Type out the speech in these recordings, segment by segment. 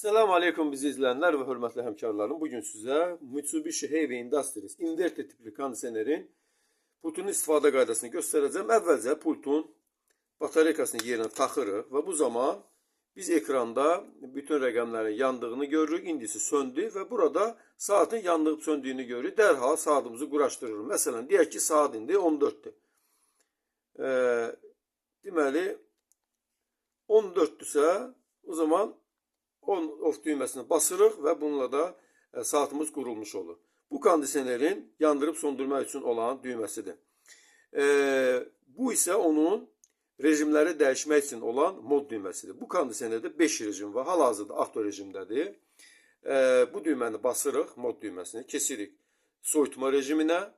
Selamun Aleyküm bizi izleyenler ve hürmetli hemkarlarım. Bugün size Mitsubishi Heavy Industries inverter tipli kondisionerin pultunun istifadə qaydasını göstereceğim. Əvvəlcə pultun batareykasını yerine taxırıq ve bu zaman biz ekranda bütün rəqəmlərin yandığını görürük. İndisi söndü ve burada saatin yandığıb söndüyünü görürük. Dərhal saatimizi quraşdırırıq. Məsələn, deyək ki, saat indi 14'dür. Deməli, 14'dürsə o zaman on-off düğmesine basırıq ve bununla da saatimiz kurulmuş olur. Bu kondisionerin yandırıp söndürmək üçün olan düğməsidir. Bu ise onun rejimləri dəyişmək üçün olan mod düğməsidir. Bu kondisionerdə 5 rejim var. Hal-hazırda avto rejimdədir. Bu düyməni basırıq, mod düyməsini kesirik. Soyutma rejiminə,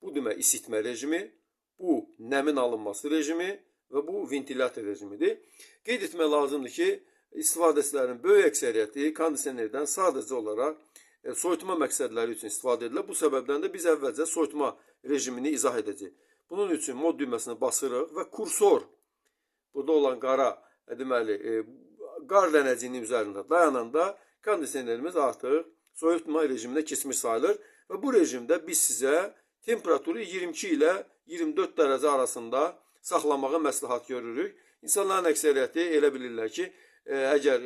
bu düymə isitmə rejimi, bu nəmin alınması rejimi ve bu ventilator rejimidir. Qeyd etmək lazımdır ki, istifadəçilərin böyük əksəriyyəti kondisionerdən sadəcə olaraq soyutma məqsədləri üçün istifadə edilir. Bu səbəbdən də biz əvvəlcə soyutma rejimini izah edəcəyik. Bunun üçün mod düyməsini basırıq və kursor, burada olan qara, deməli, qar dənəciyinin üzərində dayananda kondisionerimiz artıq soyutma rejiminə keçmiş sayılır. Və bu rejimdə biz sizə temperaturu 22 ilə 24 dərəcə arasında saxlamağı məsləhət görürük. İnsanların əksəriyyəti elə bilirlər ki, əgər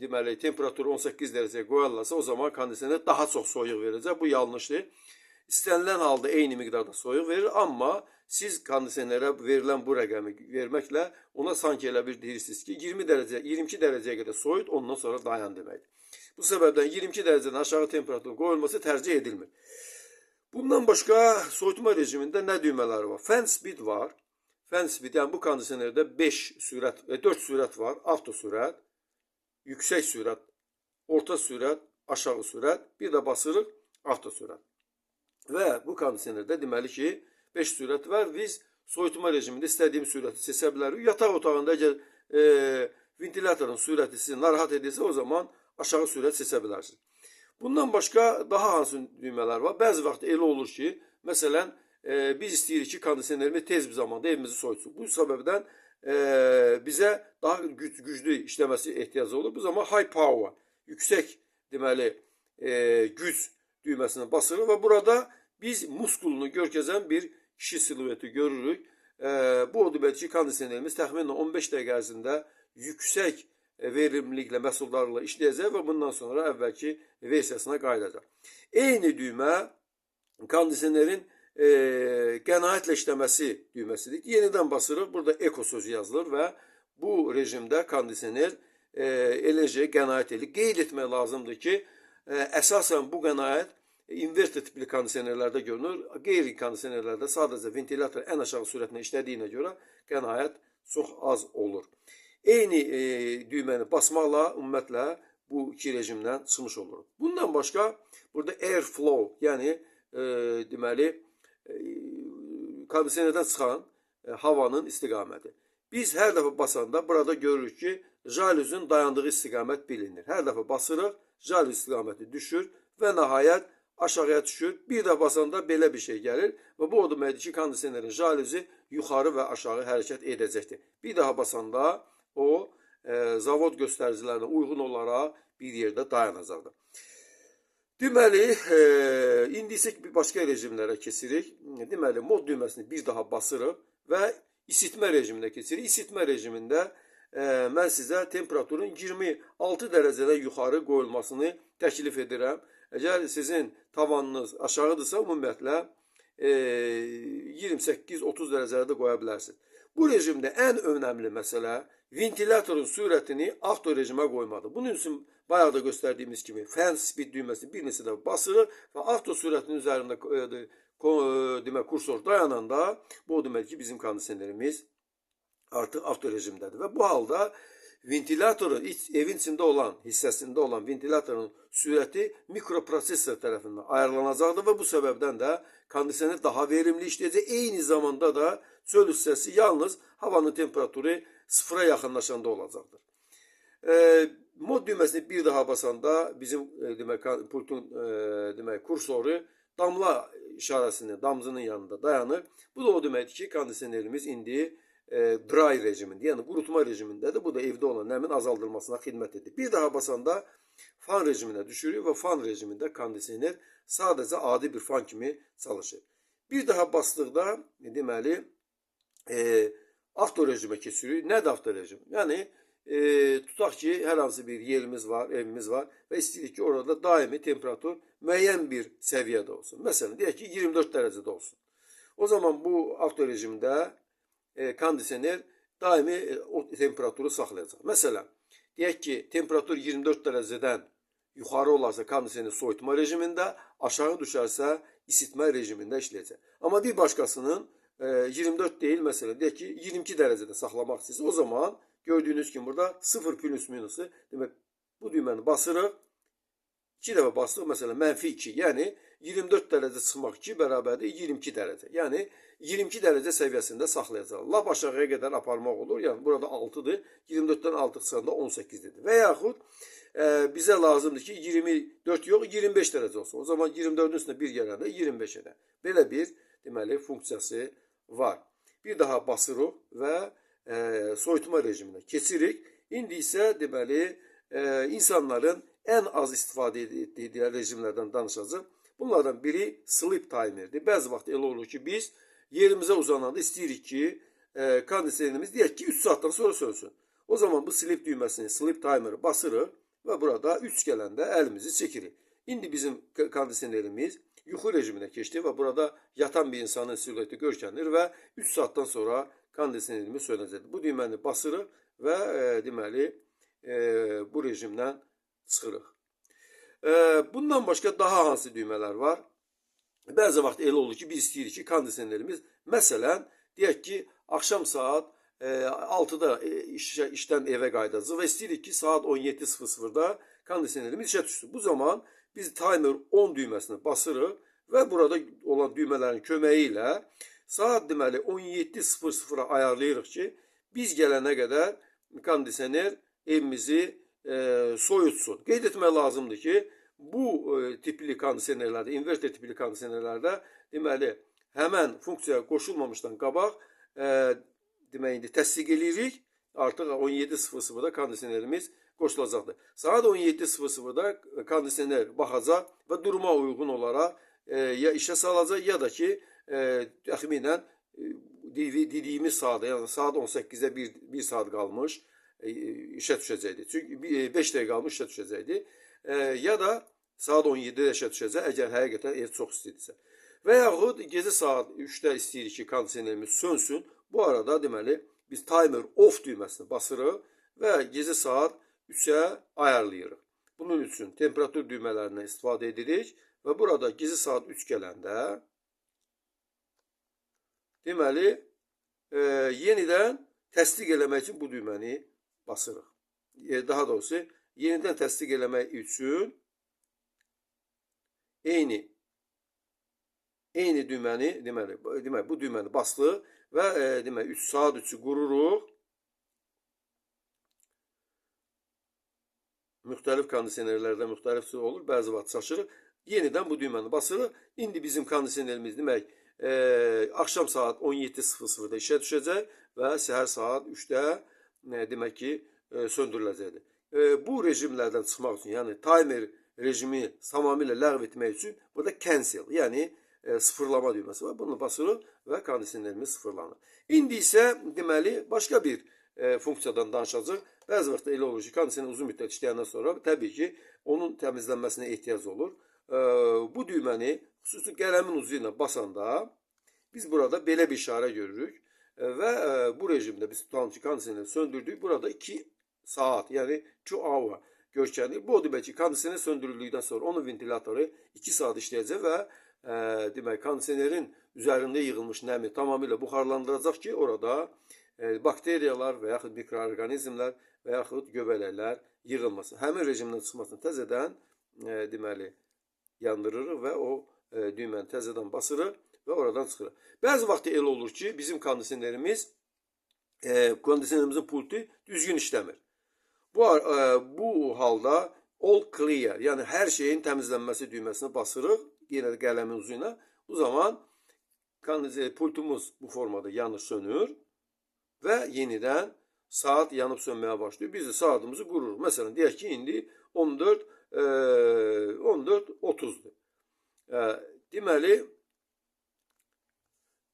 deməli temperatur 18 dərəcəyə qoyarlarsa o zaman kondisioner daha çox soyuq verəcək. Bu yanlışdır. İstənilən halda eyni miqdarda soyuq verir, amma siz kondisionerə verilən bu rəqəmi verməklə ona sanki elə bir deyirsiniz ki 22 dərəcəyə qədər soyut, ondan sonra dayan deməkdir. Bu səbəbdən 22 dərəcədən aşağı temperaturun qoyulması tərcih edilmir. Bundan başqa soyutma rejimində nə düymələri var? Fan speed var. Fan speed, yani bu kondisionerde 4 sürət var. Avto sürət, yüksək sürət, orta sürət, aşağı sürət, bir də basırıq avto sürət. Və bu kondisionerde deməli ki 5 sürət var. Biz soyutma rejimində istədiyimiz sürəti seçə bilərik. Yataq otağında əgər ventilatorun sürəti sizi narahat edirsə o zaman aşağı sürət seçə bilərsiniz. Bundan başqa daha hansı düymələr var? Bəzi vaxt elə olur ki, məsələn, biz istəyirik ki, kondisionerimiz tez bir zamanda evimizi soyutsun. Bu səbəbdən bizə daha güclü işləməsi ehtiyacı olur. Bu zaman high power, yüksək deməli güc düyməsini basırıq və burada biz muskulunu görkəzən bir kişi silueti görürük. Bu o demək ki, kondisionerimiz təxminən 15 dəqiqə ərzində yüksək verimliliklə, məhsuldarlıqla işləyəcək və bundan sonra əvvəlki versiyasına qayıdacaq. Eyni düymə kondisionerin qənaətlə işləməsi düyməsidir. Yenidən basırıq. Burada eko sözü yazılır və bu rejimdə kondisioner enerjiyə qənaət edir. Qeyd etmək lazımdır ki, əsasən bu qənaət inverter tipli kondisionerlərdə görünür. Qeyri kondisionerlərdə sadəcə ventilator ən aşağı sürətlə işlədiyinə görə qənaət çox az olur. Eyni düyməni basmaqla ümumiyyətlə bu iki rejimdən çıxmış olur. Bundan başqa burada airflow, yəni deməli kondisionerdən çıxan havanın istiqaməti. Biz hər dəfə basanda burada görürük ki, jalüzün dayandığı istiqamət bilinir. Hər dəfə basırıq, jalüz istiqaməti düşür və nəhayət aşağıya düşür. Bir də basanda belə bir şey gəlir və bu o deməkdir ki, kondisionerin jalüzü yuxarı və aşağı hərəkət edəcəkdir. Bir daha basanda o zavod göstəricilərinə uyğun olaraq bir yerdə dayanacaqdır. Deməli, indi isə başqa rejimlərə keçirik. Deməli, mod düyməsini bir daha basırıq və isitmə rejiminə keçirik. İsitmə rejimində mən sizə temperaturun 26 dərəcədən yuxarı qoyulmasını təklif edirəm. Əgər sizin tavanınız aşağıdırsa, ümumiyyətlə 28-30 dərəcələrdə qoya bilərsiniz. Bu rejimdə ən önəmli məsələ ventilatorun sürətini avto rejimə qoymadır. Bunun üçün bayaq da göstərdiyimiz kimi fan speed düyməsini bir neçə dəfə basırıq və avto sürətinin üzərində demək kursor dayananda bu o demək ki, bizim kondisionerimiz artıq avto rejimdədir və bu halda ventilatorun evin içində olan hissəsində olan ventilatorun sürəti mikroprosesor tərəfindən ayarlanacaqdır və bu səbəbdən də kondisioner daha verimli işləyəcək. Eyni zamanda da çöl hissəsi yalnız havanın temperaturu sıfıra yaxınlaşanda olacaqdır. Mod düyməsini bir daha basanda bizim demək pultun demək kursoru damla işarəsinin, damcının yanında dayanır. Bu da o deməkdir ki, kondisionerimiz indi dry rejimində, yəni qurutma rejimindədir. Bu da evdə olan nəmin azaldılmasına xidmət edir. Bir daha basanda fan rejiminə düşürük və fan rejimində kondisioner sadəcə adi bir fan kimi çalışır. Bir daha basdıqda deməli avto rejimə keçirik. Nədir avto rejim? Yəni tutaq ki, hər hansı bir yerimiz var, evimiz var və istəyirik ki, orada daimi temperatur müəyyən bir səviyyədə olsun. Məsələn, deyək ki, 24 dərəcədə olsun. O zaman bu avto rejimdə kondisioner daimi o temperaturu saxlayacaq. Məsələn, deyək ki, temperatur 24 dərəcədən yuxarı olarsa kondisioner soyutma rejimində, aşağı düşərsə isitmə rejimində işləyəcək. Amma bir başqasının 24 deyil, məsələn, deyək ki, 22 dərəcədə saxlamaq istəyirsə, o zaman gördüyünüz kimi burada 0 plus minusu, demək, bu düyməni basırıq, 2 dəfə bastıq, məsələn, -2, yəni 24 dərəcə çıxmaq 2 bərabərdir 22 dərəcə. Yəni 22 dərəcə səviyyəsində saxlayacaq. Lap aşağıya qədər aparmaq olur. Yəni burada 6-dır. 24-dən 6 çıxanda 18-dir. Və yaxud bizə lazımdır ki, 24 yox, 25 dərəcə olsun. O zaman 24-ün üstünə 1 gələndə 25 edər. Belə bir, deməli, funksiyası var. Bir daha basırıq və soyutma rejiminə keçirik. İndi isə, deməli, insanların ən az istifadə etdiyi rejimlərdən danışacaq. Bunlardan biri sleep timerdir. Bəzi vaxt elə olur ki, biz yerimizə uzananda istəyirik ki, kondisionerimiz deyək ki, 3 saatdan sonra sönsün. O zaman bu sleep düyməsini, sleep timer'ı basırıq və burada 3 gələndə əlimizi çəkirik. İndi bizim kondisionerimiz yuxu rejiminə keçdi və burada yatan bir insanın silueti görkənir və 3 saatdan sonra kondisionerimiz sönəcəkdir. Bu düyməni basırıq və deməli bu rejimdən çıxırıq. Bundan başqa daha hansı düymələr var? Bəzi vaxt elə olur ki, biz istəyirik ki, kondisionerimiz, məsələn, deyək ki, axşam saat 6-da işdən evə qayıdacaq və istəyirik ki, saat 17:00-da kondisionerimiz işə düşsün. Bu zaman biz timer 10 düyməsini basırıq və burada olan düymələrin köməyi ilə saat deməli 17:00-a ayarlayırıq ki, biz gələnə qədər kondisioner evimizi soyutsun. Qeyd etmək lazımdır ki, bu tipli kondisionerlərdə, inverter tipli kondisionerlərdə deməli həmən funksiyaya qoşulmamışdan qabaq demək indi təsdiq edirik. Artıq 17:00-da kondisionerimiz qoşulacaqdır. Saat 17:00-da kondisioner baxacaq və duruma uyğun olaraq ya işə salacaq ya da ki təxminən dediyimiz saat, yəni saat 18-də 1 saat qalmış işə düşəcəkdir. Çünki 5 dəqiqə qalmış işə düşəcəkdir. Ya da saat 17-də işə düşəcək, əgər həqiqətən ev çox istidirsə. Və yaxud gecə saat 3-də istəyirik ki, kondisionerimiz sönsün. Bu arada deməli biz timer off düyməsini basırıq və gecə saat 3-ə ayarlayırıq. Bunun üçün temperatur düymələrindən istifadə edirik və burada gecə saat 3 gələndə deməli yenidən təsdiq eləmək üçün bu düyməni basırıq. Daha doğrusu yenidən təsdiq eləmək üçün eyni düyməni deməli bu düyməni basdıq və deməli 3 saat 3-ü qururuq. Müxtəlif kondisionerlərdə müxtəlif olur. Bəzi vaxt çaşırıq. Yenidən bu düyməni basırıq. İndi bizim kondisionerimiz demək axşam saat 17:00-da işə düşəcək və səhər saat 3-də demək ki söndürüləcəkdir. Bu rejimlərdən çıxmaq üçün, yəni timer rejimi tamamilə ləğv etmək üçün burada cancel, yəni sıfırlama düyməsi var. Bunu basırıq və kondisionerimiz sıfırlanır. İndi isə deməli başqa bir funksiyadan danışacaq. Bəzi vaxt elə olur ki, kondisioner uzun müddət işləyəndən sonra təbii ki, onun təmizlənməsinə ehtiyac olur. Bu düyməni xüsusi qələmin ucu ilə basanda biz burada belə bir işarə görürük və bu rejimdə biz tutalım ki, kondisioneri söndürdük. Burada 2 saat, yəni 2 hour görkənir. Bu o demək ki, kondisioner söndürüldükdən sonra onun ventilatoru 2 saat işləyəcək və demək kondisionerin üzərində yığılmış nəmi tamamilə buxarlandıracaq ki, orada bakteriyalar və yaxud mikroorqanizmlər və yaxud göbələklər yığılmasın. Həmin rejimdən çıxmasını təzədən deməli yandırırıq və o düyməni təzədən basırıq və oradan çıxırıq. Bəzi vaxt elə olur ki, bizim kondisionerimizin pultu düzgün işləmir. Bu halda all clear, yəni hər şeyin təmizlənməsi düyməsini basırıq, yenə də qələmin ucu ilə. Bu zaman pultumuz bu formada yanır, sönür və yenidən saat yanıb sönməyə başlayır. Biz də saatımızı qururuq. Məsələn, deyək ki, indi 14:30-dur. Deməli,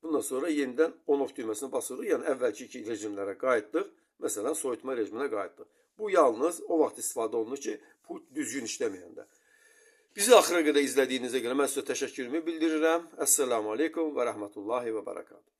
bundan sonra yenidən on-off düyməsini basırıq. Yəni, əvvəlki iki rejimlərə qayıtdıq. Məsələn, soyutma rejiminə qayıtdıq. Bu yalnız o vaxt istifadə olunur ki, pult düzgün işləməyəndə. Bizi axıra qədər izlədiyinizə görə mən sizə təşəkkürümü bildirirəm. Əssəlamu aleykum və rəhmətullahi və bərəkatuhu.